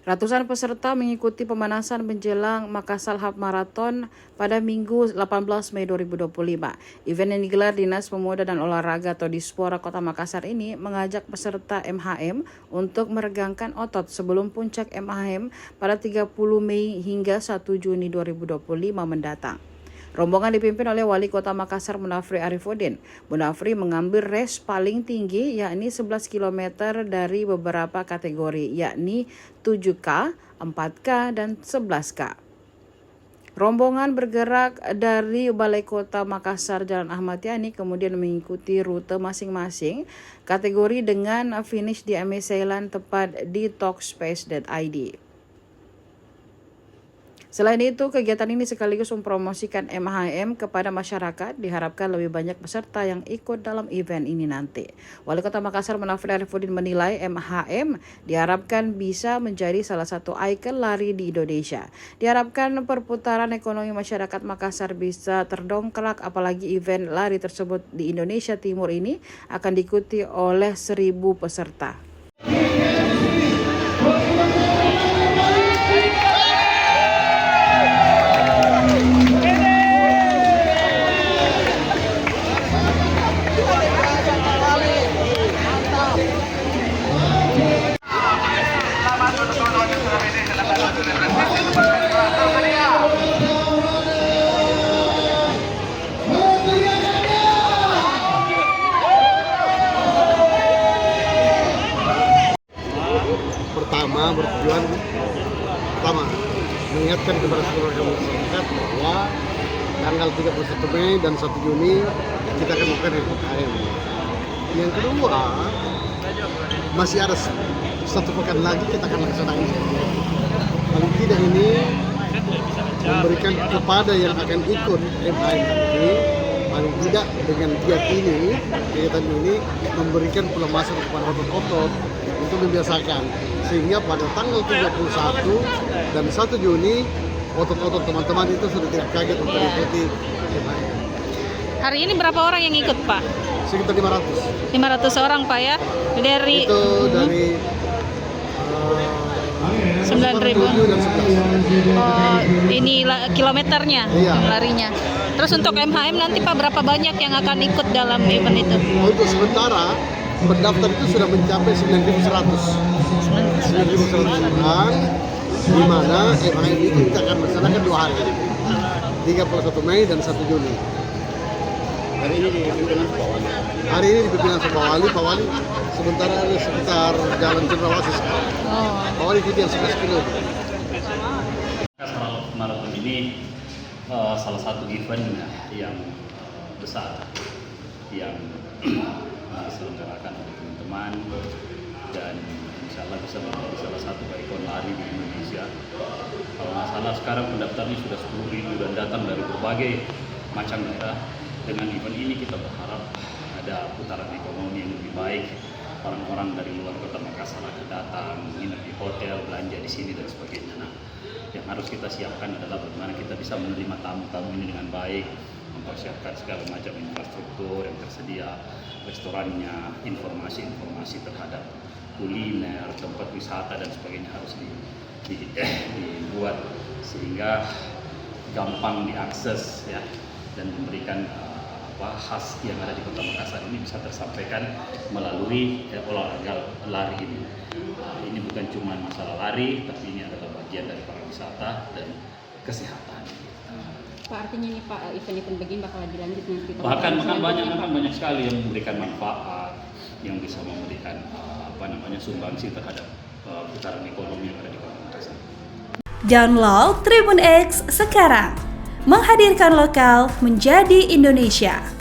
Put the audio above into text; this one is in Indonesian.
Ratusan peserta mengikuti pemanasan menjelang Makassar Half Marathon pada Minggu 18 Mei 2025. Event yang digelar Dinas Pemuda dan Olahraga atau Dispora Kota Makassar ini mengajak peserta MHM untuk meregangkan otot sebelum puncak MHM pada 30 Mei hingga 1 Juni 2025 mendatang. Rombongan dipimpin oleh Wali Kota Makassar Munafri Arifudin. Munafri mengambil race paling tinggi yakni 11 km dari beberapa kategori yakni 7K, 4K, dan 11K. Rombongan bergerak dari Balai Kota Makassar Jalan Ahmad Yani kemudian mengikuti rute masing-masing kategori dengan finish di MS Ceylan tepat di Talkspace.id. Selain itu, kegiatan ini sekaligus mempromosikan MHM kepada masyarakat. Diharapkan lebih banyak peserta yang ikut dalam event ini nanti. Wali Kota Makassar Munafri Arifudin menilai MHM diharapkan bisa menjadi salah satu ikon lari di Indonesia. Diharapkan perputaran ekonomi masyarakat Makassar bisa terdongkrak, apalagi event lari tersebut di Indonesia Timur ini akan diikuti oleh 1.000 peserta. Pertama, mengingatkan kepada seluruh masyarakat bahwa tanggal 31 Mei dan 1 Juni kita akan melakukan MHM. Yang kedua, masih ada satu pekan lagi kita akan laksanakan. Paling tidak ini memberikan kepada yang akan ikut MHM nanti, paling tidak dengan giat ini, kegiatan ini memberikan pelemasan kepada otot-otot untuk membiasakan, sehingga pada tanggal 31 dan 1 Juni otot-otot teman-teman itu sudah tidak kaget untuk mengikuti MHM. Hari ini berapa orang yang ikut, Pak? Sekitar 500. 500 orang, Pak, ya? Dari itu dari 9.000 dan 11. Oh, ini kilometernya, Iya. larinya. Terus untuk MHM nanti, Pak, berapa banyak yang akan ikut dalam event itu? Untuk sementara pendaftar itu sudah mencapai 9.100 orang, di mana MHM itu kita akan melaksanakan 2 hari, 31 Mei dan 1 Juni. Hari ini dipimpin Pak Wali. Pak Wali sementara ada sekitar Jalan Cendrawasih sekarang. Pak Wali itu yang 11 kilo. Marathon ini salah satu event yang besar yang diselenggarakan oleh teman-teman dan insya Allah bisa menjadi salah satu ikon lari di Indonesia. Kalau nggak salah sekarang pendaftarnya sudah 10.000 dan datang dari berbagai macam daerah. Dengan event ini kita berharap ada putaran ekonomi yang lebih baik. Orang-orang dari luar kota Makassar akan datang, menginap di hotel, belanja di sini dan sebagainya. Nah, yang harus kita siapkan adalah bagaimana kita bisa menerima tamu-tamu ini dengan baik, mempersiapkan segala macam infrastruktur yang tersedia, restorannya, informasi-informasi terhadap kuliner, tempat wisata dan sebagainya harus dibuat sehingga gampang diakses ya, dan memberikan khas yang ada di Kota Makassar ini bisa tersampaikan melalui olahraga lari ini. Ini bukan cuma masalah lari, tapi ini adalah bagian dari pariwisata dan kesehatan. Pak, artinya nih Pak, event-event begini bakal dilanjut nanti. Bahkan banyak sekali yang memberikan manfaat, yang bisa memberikan sumbangsi terhadap putaran ekonomi yang ada di Kota Makassar. Download Tribun X sekarang, menghadirkan lokal menjadi Indonesia.